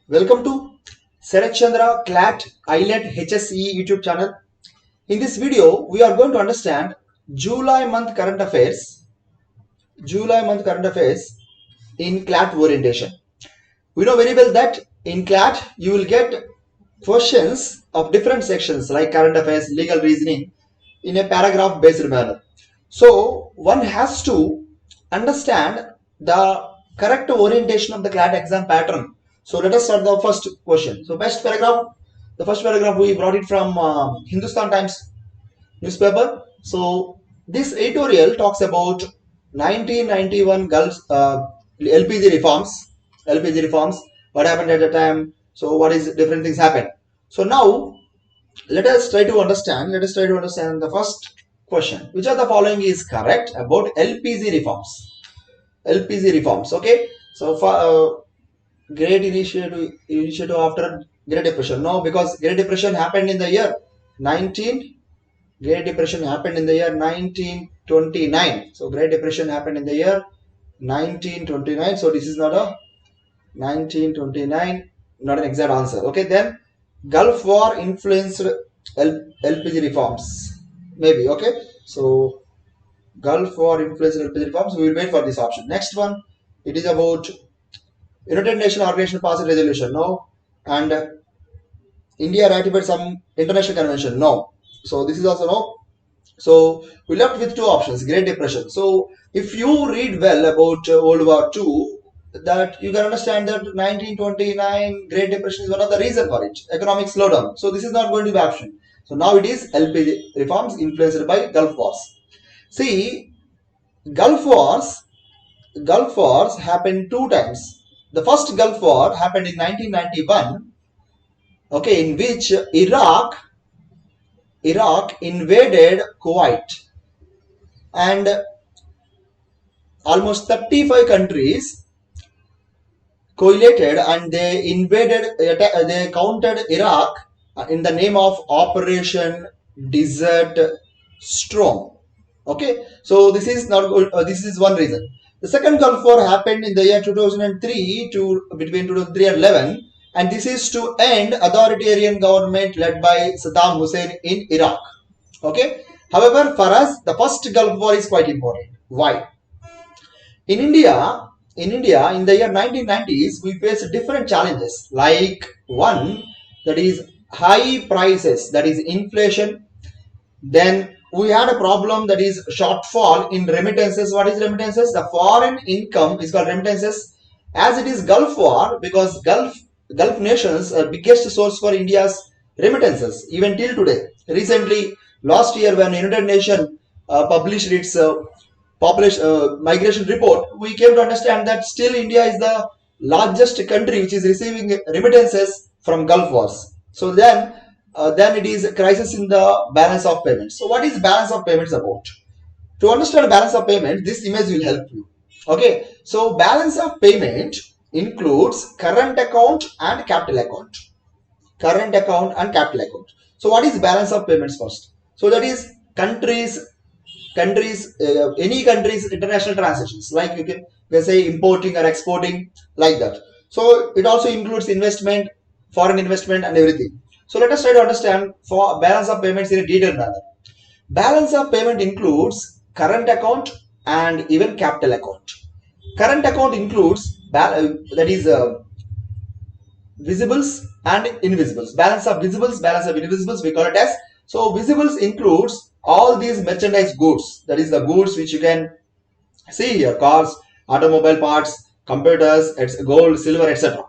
Welcome to Sarat Chandra CLAT ILET HSE YouTube channel. In this video, we are going to understand July month current affairs, in CLAT orientation. We know very well that in CLAT you will get questions of different sections like current affairs, legal reasoning in a paragraph based manner. So one has to understand the correct orientation of the CLAT exam pattern. So let us start the first question. So the first paragraph we brought it from Hindustan Times newspaper. So this editorial talks about 1991 Gulf LPG reforms. LPG reforms. What happened at the time? So what is different things happened? So now let us try to understand. Let us try to understand the first question. Which of the following is correct about LPG reforms? LPG reforms. Okay. So for Great initiative after Great Depression. No, because Great Depression happened in the year 19. Great Depression happened in the year 1929. So Great Depression happened in the year 1929. So this is not a 1929, not an exact answer. Okay, then Gulf War influenced LPG reforms. Maybe. Okay, so Gulf War influenced LPG reforms. We will wait for this option. Next one, it is about United Nations Organization passed resolution. No, and India ratified some international convention. No, so this is also no. So we left with two options, Great Depression. So if you read well about World War II, that you can understand that 1929 Great Depression is one of the reasons for it, economic slowdown. So this is not going to be option. So now it is LPG reforms influenced by Gulf Wars. See, Gulf Wars, Gulf Wars happened two times. The first Gulf War happened in 1991, okay, in which Iraq invaded Kuwait, and almost 35 countries collated and they countered Iraq in the name of Operation Desert Storm. Okay, so this is not good. This is one reason. The second Gulf War happened in the year 2003 to between 2003 and 11, and this is to end authoritarian government led by Saddam Hussein in Iraq. Okay. However, for us, the first Gulf War is quite important. Why? In India, in the year 1990s, we faced different challenges. Like one, that is high prices, that is inflation. Then we had a problem, that is shortfall in remittances. What is remittances? The foreign income is called remittances. As it is Gulf War, because Gulf nations are biggest source for India's remittances even till today. Recently, last year when United Nations published its population migration report, we came to understand that still India is the largest country which is receiving remittances from Gulf Wars. So then it is a crisis in the balance of payments. So what is balance of payments about? To understand balance of payment, this image will help you. Okay, so balance of payment includes current account and capital account. Current account and capital account. So what is balance of payments first? So that is any country's international transactions, like you can say importing or exporting, like that. So it also includes investment, foreign investment and everything. So let us try to understand for balance of payments in a detailed manner. Balance of payment includes current account and even capital account. Current account includes that is visibles and invisibles. Balance of visibles, balance of invisibles, we call it as. So visibles includes all these merchandise goods, that is the goods which you can see here, cars, automobile parts, computers, gold, silver, etc.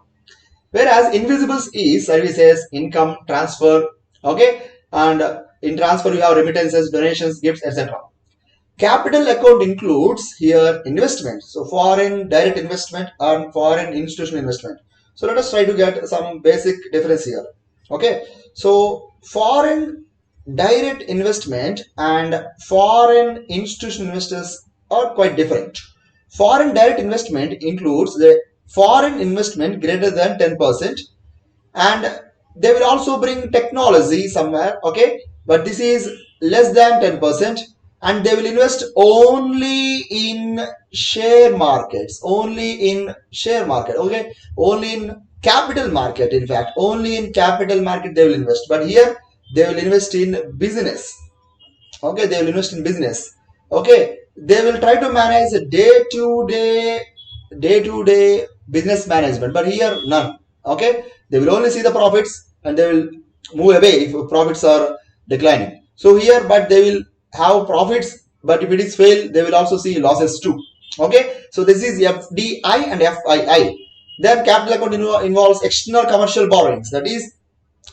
Whereas invisibles is services, income, transfer, okay, and in transfer you have remittances, donations, gifts, etc. Capital account includes here investment, so foreign direct investment and foreign institutional investment. So let us try to get some basic difference here. Okay, so foreign direct investment and foreign institutional investors are quite different. Foreign direct investment includes the foreign investment greater than 10%, and they will also bring technology somewhere, okay, but this is less than 10%, and they will invest only in share markets, okay, only in capital market. In fact, only in capital market they will invest, but here they will invest in business. Okay, they will invest in business. Okay, they will try to manage day to day business management, but here none. Okay, they will only see the profits and they will move away if profits are declining. So here, but they will have profits, but if it is fail, they will also see losses too. Okay, so this is FDI and FII. Then capital account involves external commercial borrowings. That is,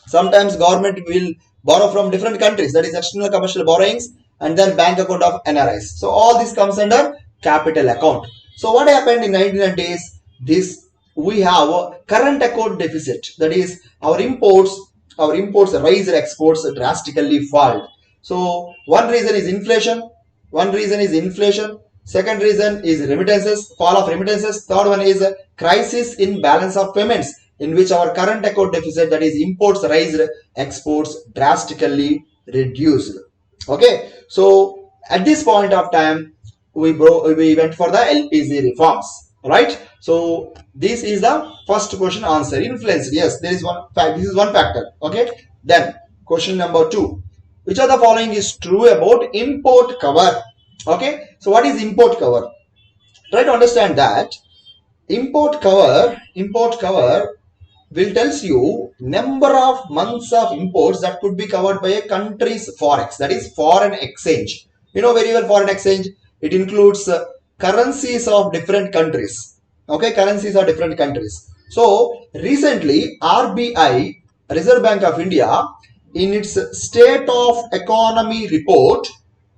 sometimes government will borrow from different countries, that is external commercial borrowings, and then bank account of NRIs. So all this comes under capital account. So what happened in 1990s? This we have a current account deficit. That is, our imports rise, exports drastically fall. So one reason is inflation. Second reason is remittances, fall of remittances. Third one is crisis in balance of payments, in which our current account deficit, that is imports raised, exports drastically reduced. Okay, so at this point of time, we went for the LPG reforms, right? So this is the first question answer. Influenced, yes, there is one fact. This is one factor. Okay, then question number 2: which of the following is true about import cover? Okay, so what is import cover? Try to understand that import cover will tells you number of months of imports that could be covered by a country's forex, that is foreign exchange. You know very well foreign exchange. It includes currencies of different countries. Okay, currencies of different countries. So recently, RBI, Reserve Bank of India, in its state of economy report,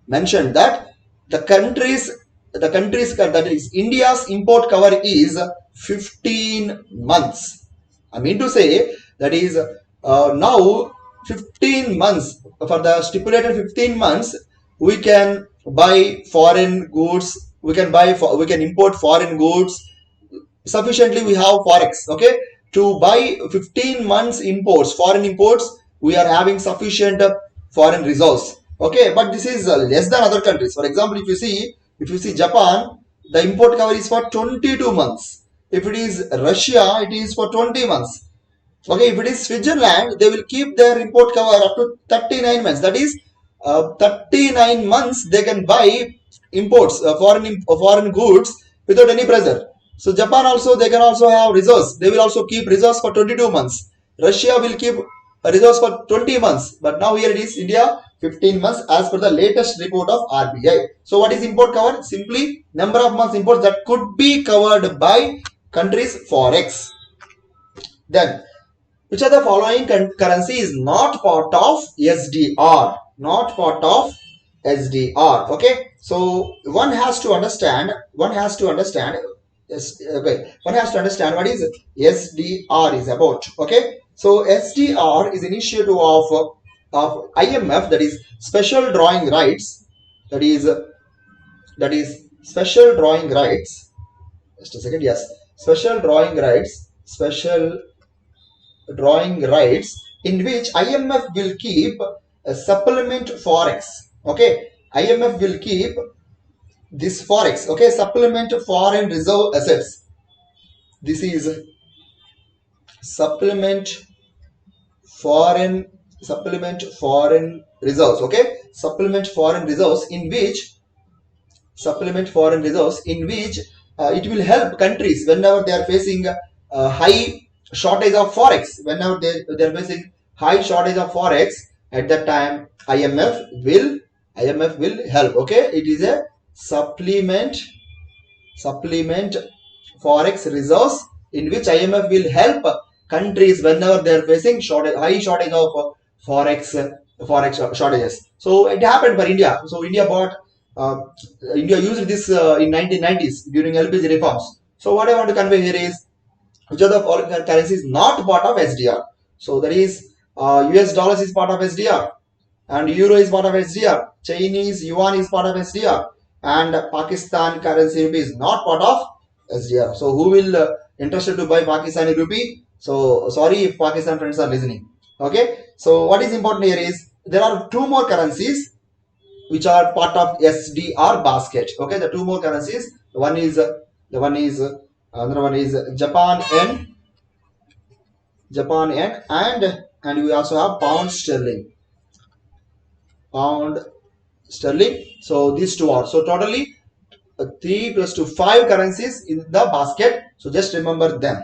mentioned that the countries that is India's import cover is 15 months. I mean to say, that is now 15 months, for the stipulated 15 months, we can buy foreign goods, we can import foreign goods sufficiently. We have forex. Okay, to buy 15 months imports, foreign imports, we are having sufficient foreign resource. Okay, but this is less than other countries. For example, if you see Japan, the import cover is for 22 months. If it is Russia, it is for 20 months. Okay, if it is Switzerland, they will keep their import cover up to 39 months. That is, 39 months they can buy imports, foreign goods without any pressure. So Japan also, they can also have reserves. They will also keep reserves for 22 months. Russia will keep reserves for 20 months. But now here it is India, 15 months as per the latest report of RBI. So what is import cover? Simply number of months imports that could be covered by countries forex. Then, which of the following currency is not part of SDR? Not part of SDR. Okay, so one has to understand. Yes, okay. One has to understand what is SDR is about. Okay, so SDR is initiative of IMF, that is special drawing rights. That is special drawing rights. Just a second. Yes, special drawing rights. Special drawing rights, in which IMF will keep a supplement forex. Okay, IMF will keep this forex. Okay, supplement foreign reserve assets. This is supplement foreign reserves. Okay, supplement foreign reserves in which it will help countries whenever they are facing high shortage of forex. Whenever they are facing high shortage of forex, at that time IMF will help. Okay, it is a supplement forex reserves, in which IMF will help countries whenever they are facing high shortage of forex shortages. So it happened for India. So India used this in 1990s during LPG reforms. So what I want to convey here is, which of the following currency is not part of SDR? So that is, US dollars is part of SDR, and euro is part of SDR. Chinese yuan is part of SDR, and Pakistan currency rupee is not part of SDR. So who will interested to buy Pakistani rupee? So sorry if Pakistan friends are listening. Okay. So what is important here is, there are two more currencies which are part of SDR basket. Okay, the two more currencies. Another one is Japan yen, Japan yen, and we also have pound sterling. Pound sterling. So these two are, so totally 3 plus 2, 5 currencies in the basket. So just remember them.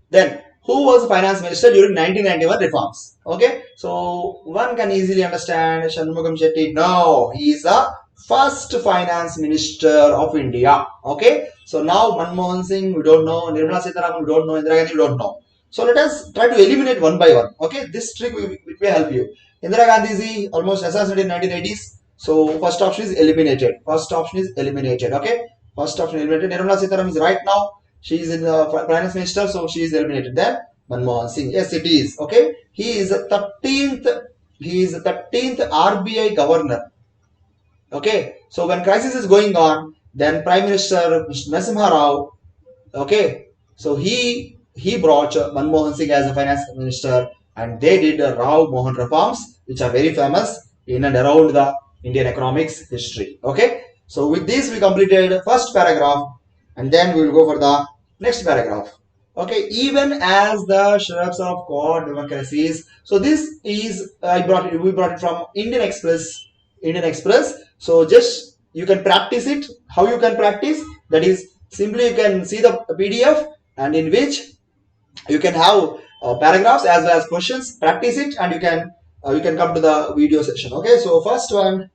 Then who was the finance minister during 1991 reforms? Okay, so one can easily understand Shanmugam Shetty. No, he is the first finance minister of India. Okay, so now Manmohan Singh we don't know, Nirmala Sitharaman we don't know, Indira Gandhi we don't know. So let us try to eliminate one by one. Okay, this trick will help you. Indira Gandhi is almost assassinated in 1980s. So first option is eliminated. First option is eliminated. Okay, first option eliminated. Nirmala Sitharaman is right now. She is in the finance minister, so she is eliminated. Then Manmohan Singh. Yes, it is. Okay, he is the 13th. He is the 13th RBI governor. Okay, so when crisis is going on, then Prime Minister Mr. Narasimha Rao. Okay, so he brought Manmohan Singh as a finance minister, and they did Rao Mohan reforms, which are very famous in and around the Indian economics history. Okay, so with this we completed first paragraph, and then we will go for the next paragraph. Okay, even as the shrubs of Quad democracies. So this is we brought it from Indian Express. Indian Express. So just you can practice it. How you can practice? That is simply you can see the PDF, and in which you can have paragraphs as well as questions. Practice it, and you can come to the video session. Okay, so first one.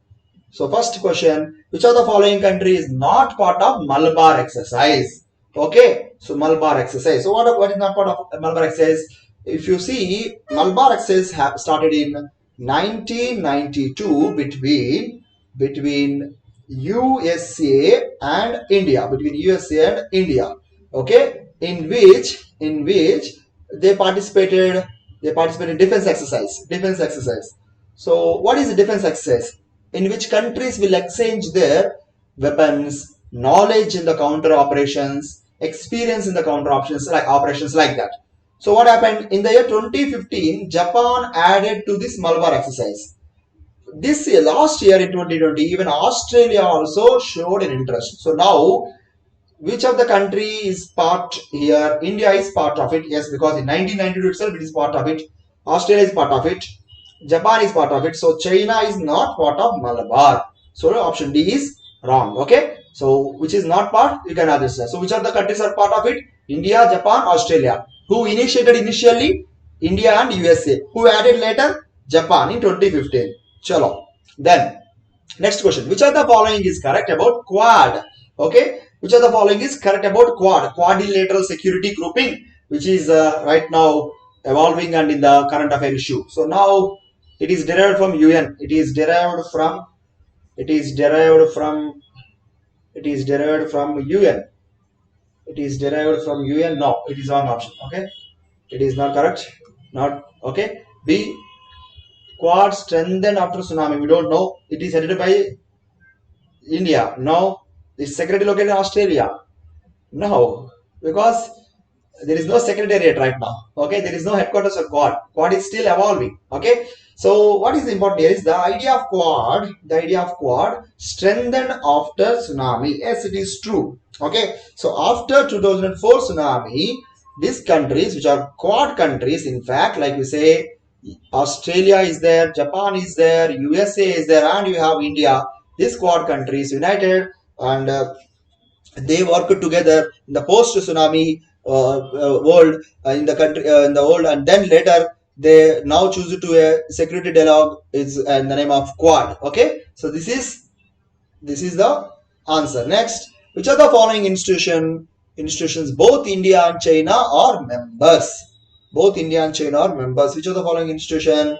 So first question, which of the following country is not part of Malabar exercise? Okay, so Malabar exercise. So what is not part of Malabar exercise? If you see, Malabar exercise started in 1992 between USA and India. Between USA and India. Okay, in which they participated in defense exercise. Defense exercise. So what is the defense exercise? In which countries will exchange their weapons, knowledge in the counter operations, experience in the counter operations like that. So what happened in the year 2015? Japan added to this Malabar exercise. This year, last year in 2020, even Australia also showed an interest. So now, which of the country is part here? India is part of it. Yes, because in 1992 itself it is part of it. Australia is part of it. Japan is part of it. So China is not part of Malabar. So option D is wrong. Okay. So which is not part, you can understand. So which of the countries are part of it? India, Japan, Australia. Who initiated initially? India and USA. Who added later? Japan in 2015. Chalo. Then next question. Which of the following is correct about Quad? Okay. Which of the following is correct about Quad? Quadrilateral security grouping, which is right now evolving and in the current affair issue. So now it is derived from UN. It is derived from UN. It is derived from UN. No, it is wrong option. Okay, it is not correct. Not okay. B. Quad strengthened after tsunami. We don't know. It is headed by India. No. The secretary located in Australia. No, because there is no secretariat right now. Okay, there is no headquarters of Quad. Quad is still evolving. Okay, so what is important here is the idea of Quad. The idea of Quad strengthened after tsunami. Yes, it is true. Okay, so after 2004 tsunami, these countries, which are Quad countries, in fact, like we say, Australia is there, Japan is there, USA is there, and you have India. These Quad countries united, and they worked together in the post-tsunami world in the country in the world, and then later they now choose to a security dialogue is in the name of Quad. Okay, so this is the answer. Next, which of the following institutions both India and China are members? Both India and China are members. Which of the following institution?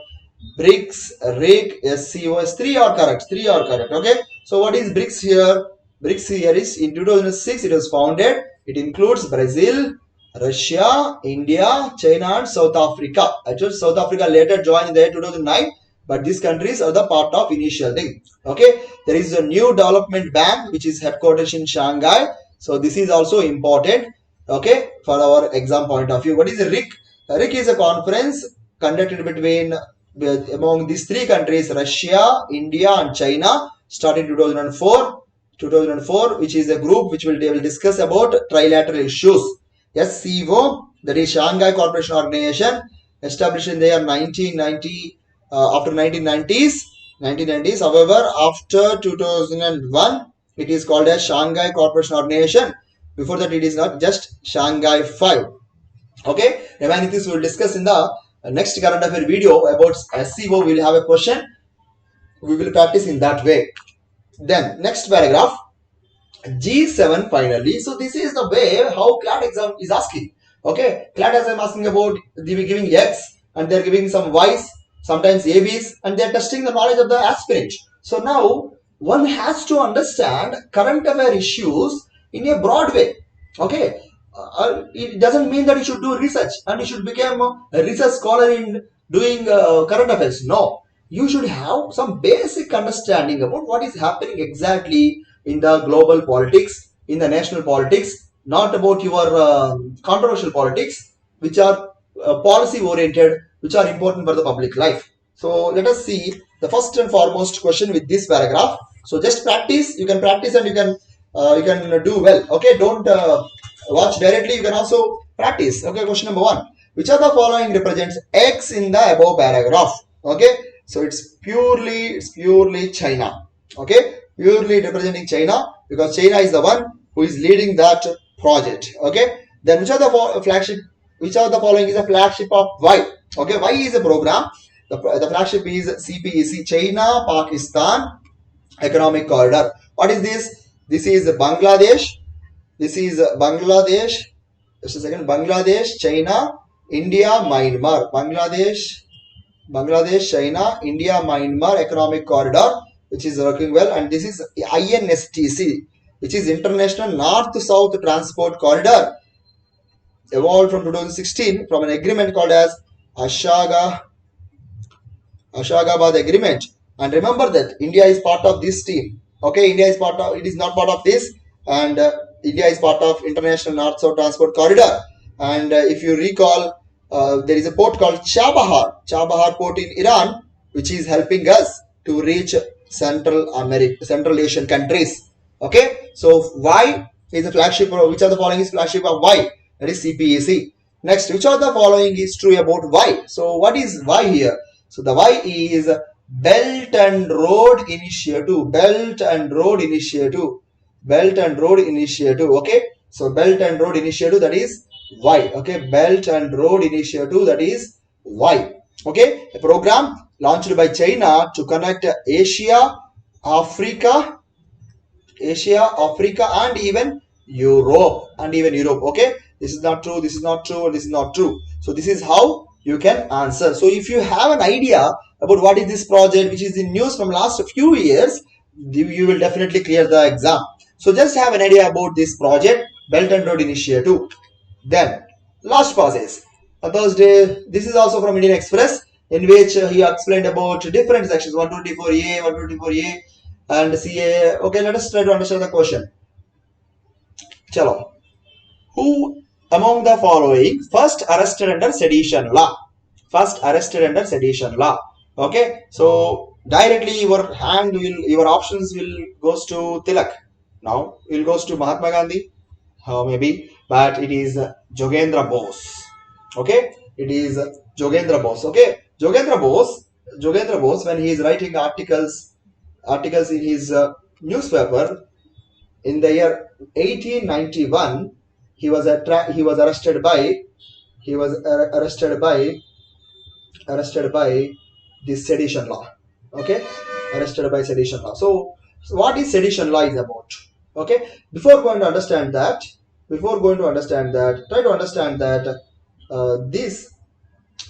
BRICS, RIC, SCOS. Three are correct. Okay, so what is BRICS here? BRICS here is in 2006 it was founded. It includes Brazil, Russia, India, China and South Africa. Actually, South Africa later joined in the year 2009, but these countries are the part of initial thing. Okay, there is a new development bank which is headquartered in Shanghai. So this is also important. Okay, for our exam point of view. What is a RIC? RIC is a conference conducted among these three countries, Russia, India and China, started in 2004, which is a group which will discuss about trilateral issues. SCO, that is Shanghai Cooperation Organization, established in the year 1990, after 1990s. However, after 2001, it is called as Shanghai Cooperation Organization. Before that, it is not, just Shanghai 5. Okay, remaining things we will discuss in the next current affair video about SCO. We will have a question. We will practice in that way. Then next paragraph, G7 finally. So this is the way how CLAT exam is asking. Okay, CLAT exam asking about, they will giving X and they are giving some Y's, sometimes AB's, and they are testing the knowledge of the aspirant. So now one has to understand current affair issues in a broad way. Okay, it doesn't mean that you should do research and you should become a research scholar in doing current affairs. No, you should have some basic understanding about what is happening exactly in the global politics, in the national politics, not about your controversial politics, which are policy oriented, which are important for the public life. So let us see the first and foremost question with this paragraph. So just practice. You can practice and you can do well. Okay, don't watch directly. You can also practice. Okay, question number 1. Which of the following represents X in the above paragraph? Okay, so it's purely China. Okay, purely representing China, because China is the one who is leading that project. Okay, then which of the flagship, which of the following is a flagship of Y? Okay, Y is a program. The flagship is CPEC, China Pakistan Economic Corridor. What is this? This is Bangladesh. This is Bangladesh. Just a second. Bangladesh, China, India, Myanmar. Bangladesh, China, India, Myanmar Economic Corridor, which is working well. And this is INSTC, which is International North-South Transport Corridor, evolved from 2016 from an agreement called as Ashgabat Agreement. And remember that India is part of this team. Okay, India is part of, it is not part of this, and India is part of International North-South Transport Corridor. And if you recall, there is a port called Chabahar port in Iran, which is helping us to reach Central Asian countries. Okay, so Y is the flagship. Which of the following is flagship of Y? That is CPEC. Next, which of the following is true about Y? So what is Y here? So the Y is Belt and Road Initiative. Belt and Road Initiative. Okay, so Belt and Road Initiative, that is Y. Okay, Belt and Road Initiative, that is Y. Okay, a program launched by China to connect Asia, Africa, and even Europe. Okay, this is not true, this is not true, this is not true. So this is how you can answer. So if you have an idea about what is this project, which is in news from last few years, you will definitely clear the exam. So just have an idea about this project, Belt and Road Initiative. Then last passage, Thursday. This is also from Indian Express, in which he explained about different sections, 124A, 124A, and CA. Okay, let us try to understand the question. Chalo. Who among the following first arrested under sedition law? Okay, so directly your options will goes to Tilak. Now it goes to Mahatma Gandhi, maybe, but it is Jogendra Bose. Okay, it is Jogendra Bose. Okay, Jogendra Bose, when he is writing articles in his newspaper in the year 1891, he was arrested by this sedition law. Okay, arrested by sedition law. So what is sedition law is about? Okay, before going to understand that, try to understand that this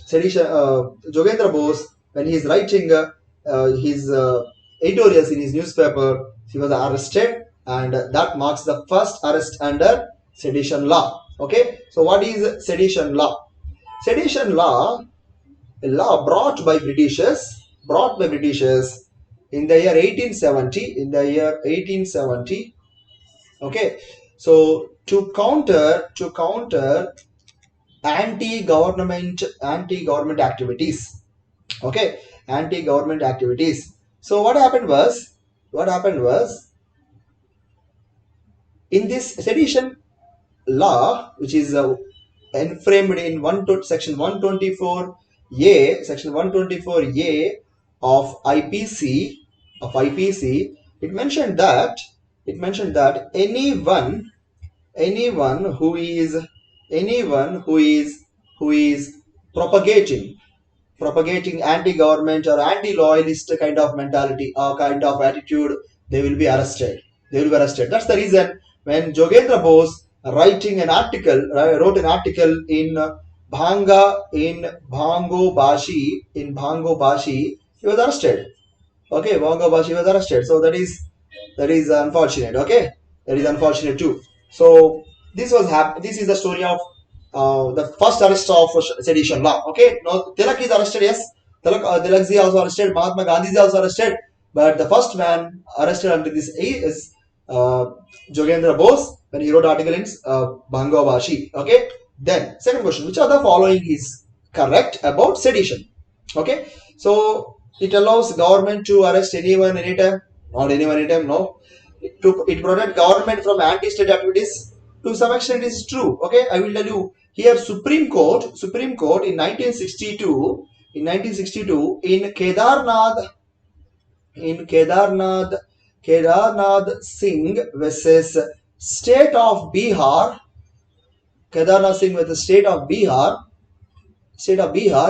sedition, Jogendra Bose, when he is writing his editorials in his newspaper, he was arrested, and that marks the first arrest under sedition law. Okay, so what is sedition law? Sedition law, a law brought by Britishers in the year 1870. Okay, so to counter anti-government activities. Okay, anti-government activities. So what happened was in this sedition law, which is enframed in section 124A, section 124A of IPC, it mentioned that anyone who is propagating anti-government or anti-loyalist kind of mentality or kind of attitude, they will be arrested. That's the reason when Jogendra Bose wrote an article in Bhango Bashi, he was arrested. Okay, Bhango Bashi was arrested. So that is unfortunate. Okay, that is unfortunate too. So this is the story of the first arrest of sedition law. Okay, now Tilak is arrested. Yes, Tilakji also arrested. Mahatma Gandhi is also arrested. But the first man arrested under this is Jogendra Bose when he wrote article in Bhango Bashi. Okay. Then second question: which of the following is correct about sedition? Okay. So it allows government to arrest anyone anytime. Not anyone anytime. No. It protect government from anti-state activities. To some extent, it is true. Okay, I will tell you here. Supreme Court in 1962, in Kedarnath Singh versus State of Bihar. Kedarnath Singh versus State of Bihar.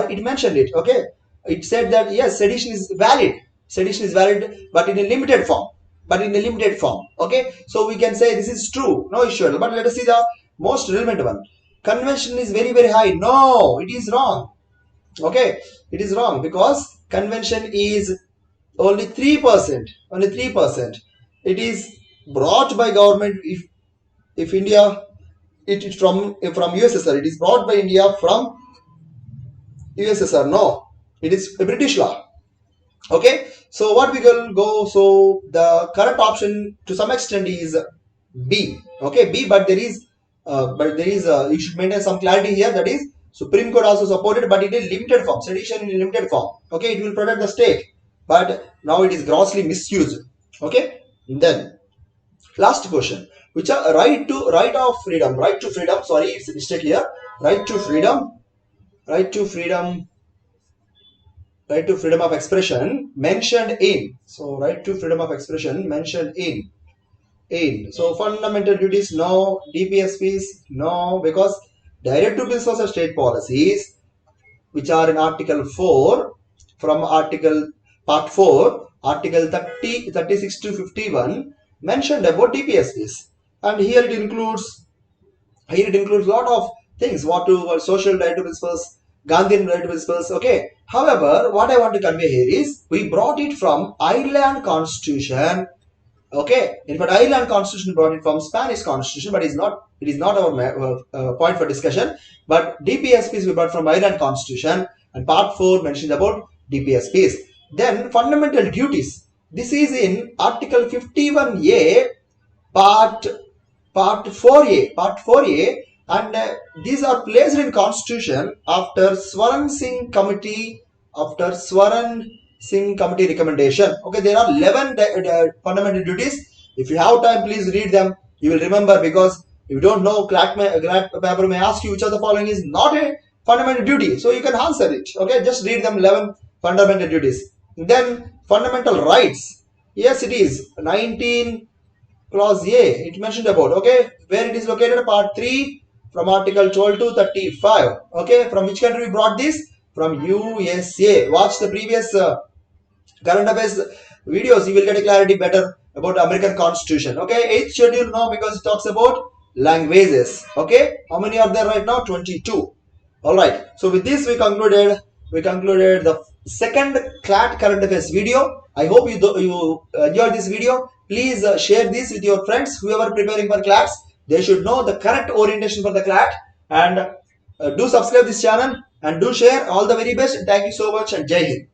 It mentioned it. Okay, it said that yes, sedition is valid, but in a limited form. Okay, so we can say this is true, no issue. But let us see the most relevant one. Convention is very, very high. No, it is wrong. Okay, it is wrong because convention is only 3%. It is brought by government. If India, it from USSR. It is brought by India from USSR. No, it is a British law. Okay, so what we will go, so the correct option to some extent is B. Okay, B, but there is you should maintain some clarity here. That is, Supreme Court also supported, but in a limited form, sedition in a limited form. Okay, it will protect the state, but now it is grossly misused. Okay, then last question: which are right to freedom? Sorry, it's a mistake here. Right to freedom of expression mentioned in. So right to freedom of expression mentioned in. So fundamental duties, no. DPSPs, no, because directive principles of state policies, which are in Article 4, from Part 4, Article 30, 36 to 51, mentioned about DPSPs, and here it includes a lot of things. What social directive principles, Gandhian directive principles. Okay. However, what I want to convey here is we brought it from Ireland Constitution. Okay, in fact, Ireland Constitution brought it from Spanish Constitution, but it is not our point for discussion. But DPSPs we brought from Ireland Constitution, and Part 4 mentions about DPSPs. Then fundamental duties. This is in Article 51A, Part 4A, and these are placed in Constitution after Swaran Singh Committee recommendation. Okay, there are 11 fundamental duties. If you have time, please read them. You will remember, because if you don't know, CLAT paper may ask you which of the following is not a fundamental duty. So you can answer it. Okay, just read them, 11 fundamental duties. Then fundamental rights. Yes, it is 19 clause A. It mentioned about. Okay, where it is located, Part 3 from Article 12 to 35. Okay, from which country we brought this? From USA. Watch the previous current affairs videos. You will get a clarity better about American Constitution. Okay, 8th schedule, no, because it talks about languages. Okay, how many are there right now? 22. All right. So with this, we concluded the second CLAT current affairs video. I hope you enjoyed this video. Please share this with your friends. Whoever preparing for CLATs, they should know the correct orientation for the CLAT. And do subscribe this channel and do share. All the very best. Thank you so much, and Jai Hind.